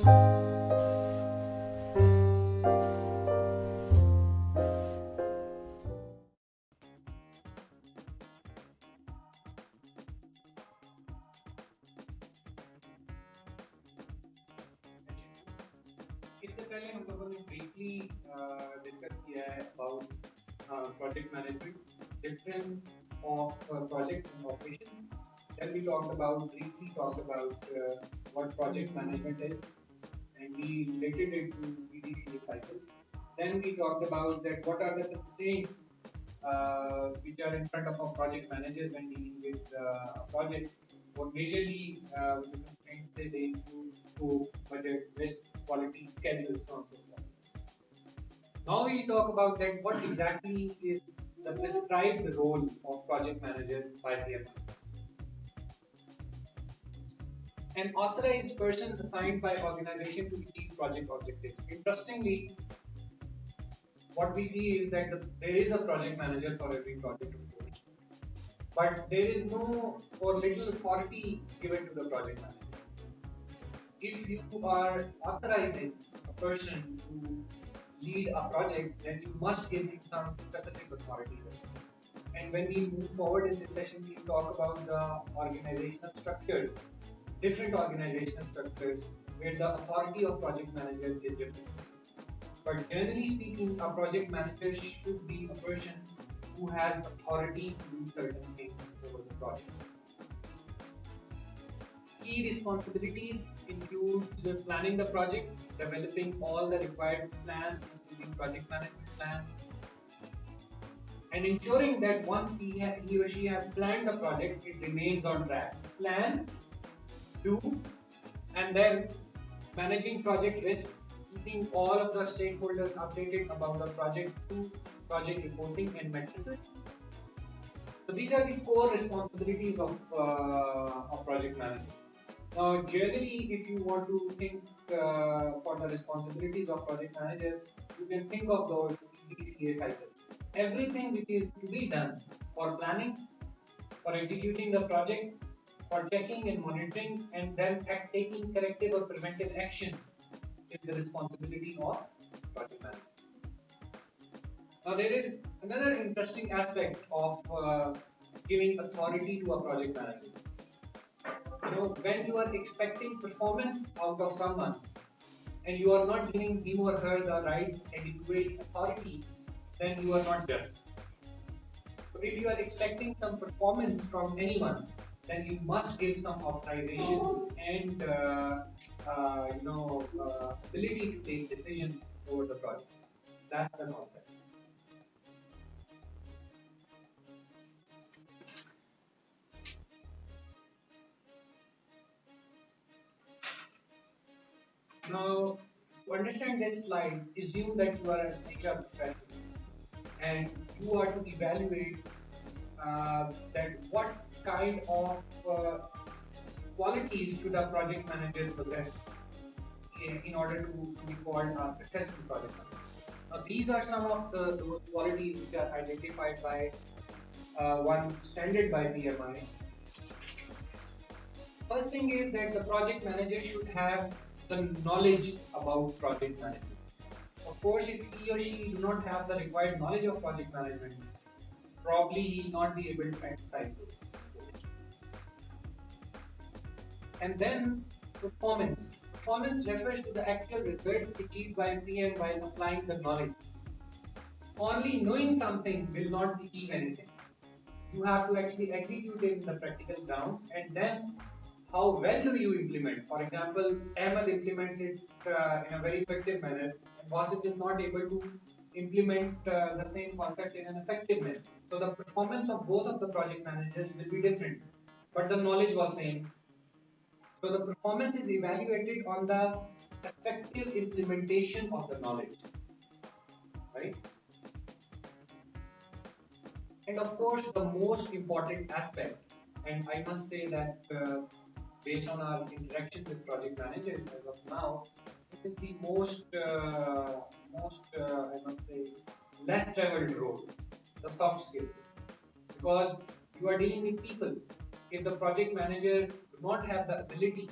इससे पहले हम लोगों ने ब्रीफली डिस्कस किया है about project management, different of project and operations. Then we briefly talked about what project management is, and we related it to PDCA cycle. Then we talked about that what are the constraints which are in front of a project manager when dealing with a project. What majorly the constraints they include scope, budget, risk, quality, schedule, so on and so forth. Now we talk about that what exactly is the prescribed role of project manager by PMI. An authorized person assigned by organization to achieve project objectives. Interestingly, what we see is that there is a project manager for every project, of course, but there is no or little authority given to the project manager. If you are authorizing a person to lead a project, then you must give him some specific authority. And when we move forward in this session, we talk about the organizational structures, different organizational structures where the authority of project manager is different. But generally speaking, a project manager should be a person who has authority to do certain things over the project. Key responsibilities include planning the project, developing all the required plans, including project management plan, and ensuring that once he or she has planned the project, it remains on track. Plan, do, and then managing project risks, keeping all of the stakeholders updated about the project through project reporting and metrics. So these are the core responsibilities of project management. Now, generally, if you want to think for the responsibilities of project manager, you can think of those PDCA cycle. Everything which is to be done for planning, for executing the project, for checking and monitoring, and then taking corrective or preventive action is the responsibility of project manager. Now, there is another interesting aspect of giving authority to a project manager. When you are expecting performance out of someone and you are not giving him or her the right adequate authority, then you are not just. So if you are expecting some performance from anyone, then you must give some authorization and ability to take decisions over the project. That's the concept. Now, to understand this slide, assume that you are an HR professional and you are to evaluate that what kind of qualities should a project manager possess in order to be called a successful project manager. Now, these are some of those qualities which are identified by one standard by PMI. First thing is that the project manager should have the knowledge about project management. Of course, if he or she do not have the required knowledge of project management, probably he will not be able to exercise it. And then performance. Performance refers to the actual results achieved by PM while applying the knowledge. Only knowing something will not achieve anything. You have to actually execute it in the practical grounds, and then how well do you implement? For example, Ahmed implements it in a very effective manner, and Wasim is not able to implement the same concept in an effective manner. So the performance of both of the project managers will be different, but the knowledge was same. So the performance is evaluated on the effective implementation of the knowledge, right? And of course, the most important aspect, and I must say that based on our interaction with project managers as of now, it is the most, I must say, less traveled role, the soft skills, because you are dealing with people. If the project manager do not have the ability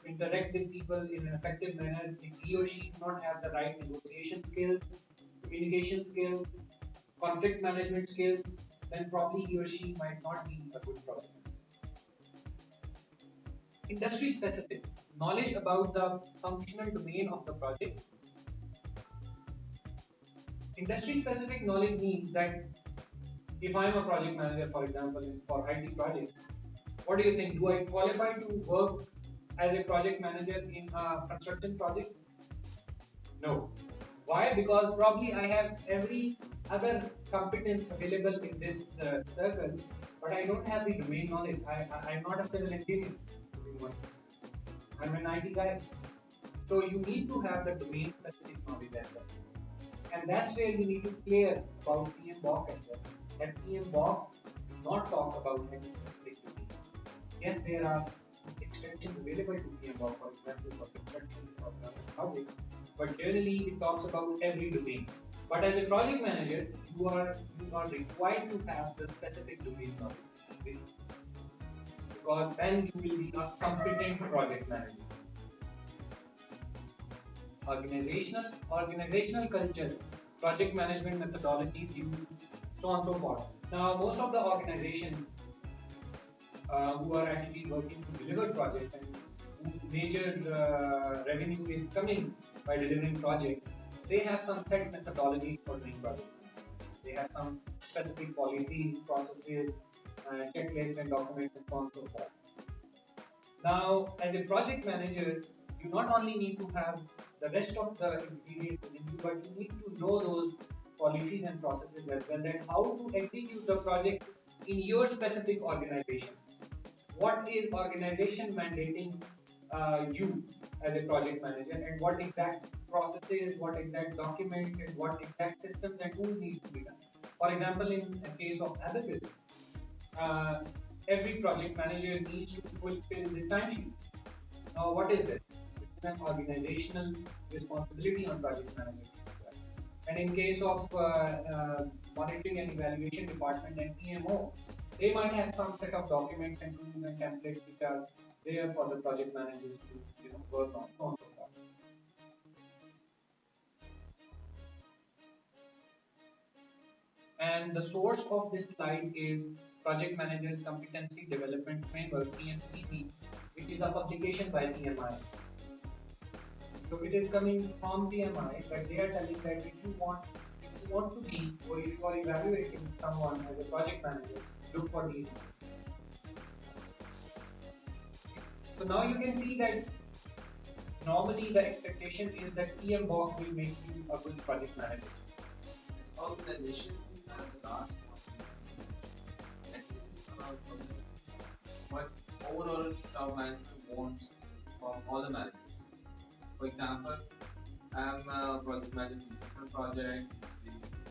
interact with people in an effective manner, if he or she do not have the right negotiation skills, communication skills, conflict management skills, then probably he or she might not be a good project manager. Industry specific knowledge about the functional domain of the project. Industry specific knowledge means that if I am a project manager, for example, for IT projects, what do you think? Do I qualify to work as a project manager in a construction project? No. Why? Because probably I have every other competence available in this circle, but I don't have the domain knowledge. I'm not a civil engineer. I'm an IT guy. So you need to have the domain specific knowledge as well. And that's where you need to clear about PMBOK as well. That PMBOK does not talk about any specific domain. Yes, there are extensions available to PMBOK, for example, for construction or housing, but generally it talks about every domain. But as a project manager, you are required to have the specific domain knowledge, because then you will be a competent project manager. Organizational culture, project management methodologies used, so on and so forth. Now, most of the organizations who are actually working to deliver projects and whose major revenue is coming by delivering projects, they have some set methodologies for doing projects. They have some specific policies, processes, checklists, and documents, and so on and so forth. Now, as a project manager, you not only need to have the rest of the ingredients within you, but you need to know those policies and processes as well, that how to execute the project in your specific organization. What is organization mandating you as a project manager, and what exact processes, what exact documents, and what exact systems and tools need to be done. For example, in the case of Abacus, uh, every project manager needs to fulfill the timesheets. Now, what is this? It's an organizational responsibility on project manager. And in case of monitoring and evaluation department and PMO, they might have some set of documents and tools and templates which are there for the project managers to work on. So on so forth. And the source of this slide is Project Managers Competency Development Framework (PMCD), which is a publication by PMI. So it is coming from PMI, but they are telling that if you want to be, or if you are evaluating someone as a project manager, look for these. So now you can see that normally the expectation is that PMBOK will make you a good project manager. Organization at the last what overall top management wants from all the managers. For example, I'm a project manager in different project,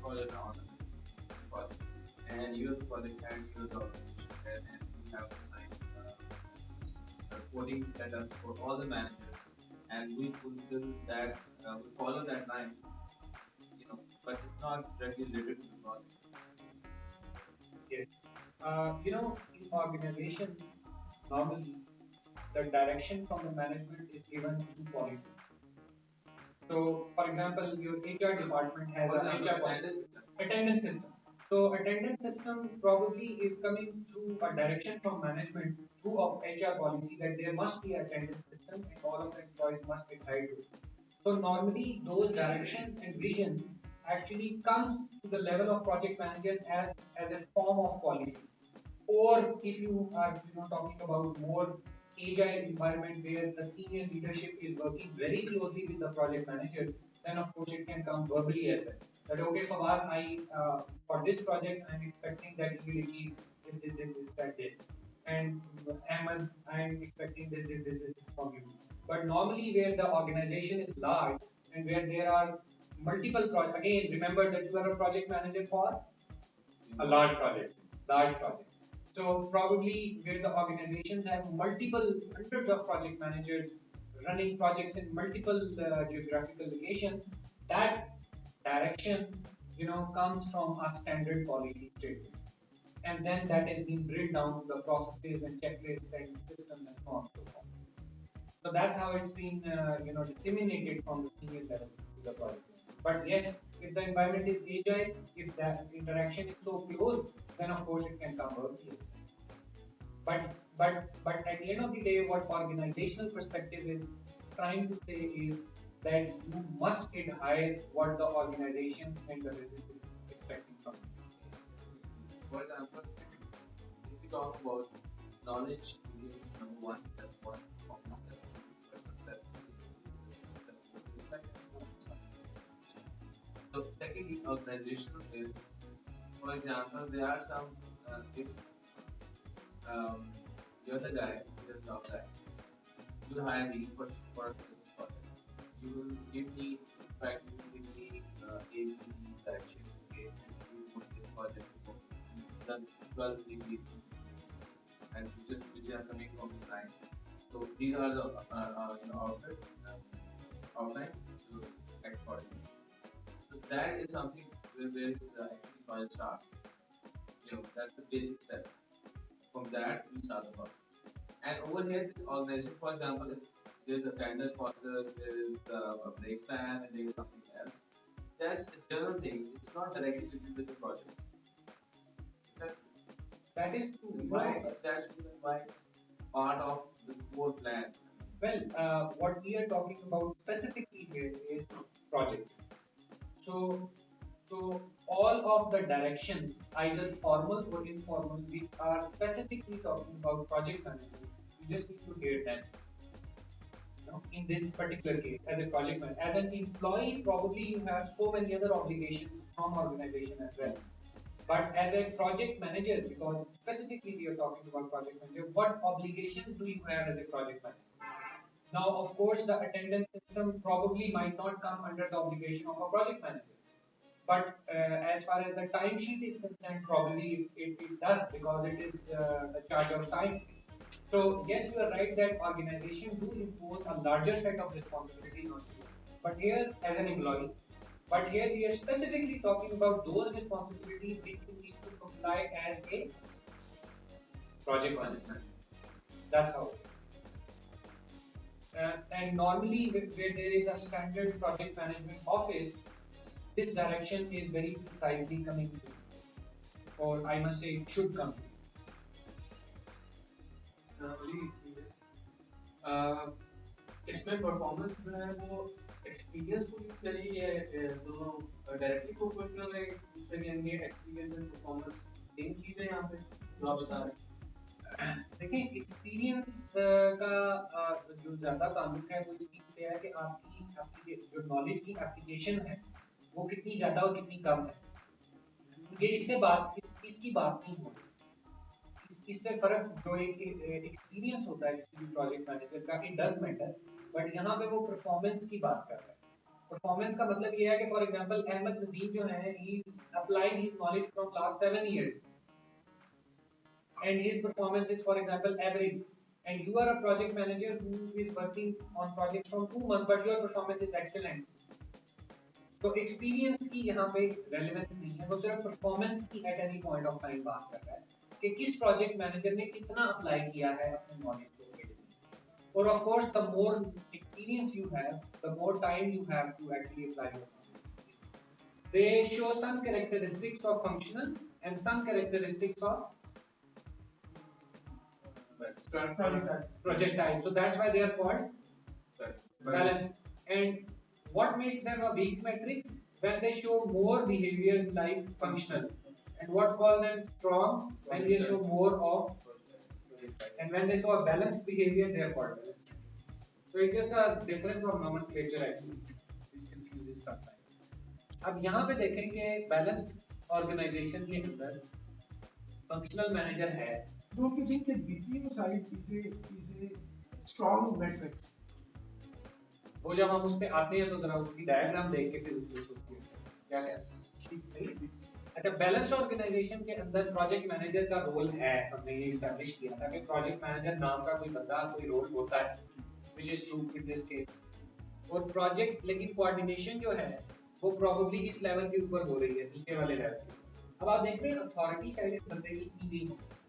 on the project, and you're the project and you're the organization head, and we have assigned reporting setup for all the managers, and we fulfill that, we follow that line, but it's not directly related to the project. Yes. In organizations, normally the direction from the management is given through policy. So, for example, your HR department has For an example, HR policy, attendance system. attendance system. So, attendance system probably is coming through a direction from management through of HR policy that there must be attendance system and all of the employees must be tied to it. So, normally those directions and vision actually comes to the level of project manager as a form of policy. Or if you are talking about more agile environment where the senior leadership is working very closely with the project manager, then of course it can come verbally as well. That okay, Fawad, I for this project I'm expecting that you will achieve this, and Ahmed, I'm expecting this from you. But normally where the organization is large and where there are multiple projects, again remember that you are a project manager for a large project. So probably where the organizations have multiple hundreds of project managers running projects in multiple geographical locations, that direction comes from a standard policy statement, and then that is being drilled down to the processes and checklists and systems and so on and so forth. So that's how it's been disseminated from the senior level to the project. But yes, if the environment is agile, if the interaction is so close, then of course it can come early. But at the end of the day, what organizational perspective is trying to say is that you must hit high what the organization and the business is expecting from you. For example, if we talk about knowledge, number one, step one, step, step. So secondly, organizational is, for example, there are some if you're the guy, you're the job guy, you hire me for a business project. You will give me, in fact, you will give me ABC direction. Okay, you put this project for done 12 degrees and which are coming from the client. So these are the outline to act accordingly. So that is something where is actually knowledge starts. That's the basic step. From that we start the project. And over here, this organization, for example, if there's a tender sponsor, there is a break plan, and there is something else. That's a general thing. It's not directly related with the project. That, That is true. why that's why it's part of the core plan. Well, what we are talking about specifically here is projects. So, so all of the directions, either formal or informal, we are specifically talking about project management. You just need to hear them. In this particular case, as a project manager, as an employee, probably you have so many other obligations from organization as well. But as a project manager, because specifically we are talking about project manager, what obligations do you have as a project manager? Now, of course, the attendance system probably might not come under the obligation of a project manager. But as far as the timesheet is concerned, probably it does because it is the charge of time. So yes, you are right that organization do impose a larger set of responsibilities on you. But here, as an employee, but here we are specifically talking about those responsibilities which you need to comply as a project manager. That's how. And normally, where there is a standard project management office, this direction is very precisely coming to, or I must say, it should come to. अ, इसमें performance जो है वो experience को use करेगी या दोनों directly proportional है एक दूसरे के अंदर एक्सपीरियंस एंड परफॉर्मेंस सेम चीज है यहाँ पे जो आप बता रहे हैं देखिए एक्सपीरियंस का जो ज्यादा ताल्लुक है वो इस चीज से है कि आपकी आपकी जो नॉलेज की एप्लीकेशन है वो कितनी ज्यादा और कितनी कम है ये इससे बात इसकी बात नहीं होती इससे फर्क जो एक एक्सपीरियंस होता है किसी भी प्रोजेक्ट मैनेजर का इट डज मैटर बट यहाँ पे वो परफॉर्मेंस की बात कर रहा है परफॉर्मेंस का मतलब ये है कि फॉर एग्जांपल अहमद नदीम जो है he applied his knowledge from last 7 years and his performance is for example average and you are a project manager who is working on projects from 2 months but your performance is excellent तो experience की यहाँ पे relevance नहीं है वो सिर्फ performance की at any point of time बात कर रहा है कि किस प्रोजेक्ट मैनेजर ने कितना अप्लाई किया है अपने नॉलेज को और of course the more experience you have the more time you have to actually apply they show some characteristics of functional and some characteristics of projectile so that's why they are called balanced and what makes them a weak matrix when they show more behaviors like functional and what call them strong when they show more of and when they show a balanced behavior they are called balanced so it's just a difference of nomenclature actually which confuses sometimes अब यहाँ पे देखेंगे balanced organisation के अंदर functional manager है Don't you think that between sides is a strong matrix? वो जब हम उस पे आते हैं तो जरा उसकी डायग्राम देख के फिर उसको सोचते हैं क्या कहते अच्छा बैलेंस्ड ऑर्गेनाइजेशन के अंदर प्रोजेक्ट मैनेजर का रोल है हमने ये एस्टैब्लिश किया था कि प्रोजेक्ट मैनेजर नाम का कोई बंदा कोई रोल होता है which is true in this case और प्रोजेक्ट लेकिन कोऑर्डिनेशन जो है वो प्रोबेबली इस लेवल के ऊपर हो रही है नीचे वाले लेवल पे अब आप देख रहे हैं अथॉरिटी शायद इस बंदे की नहीं होगी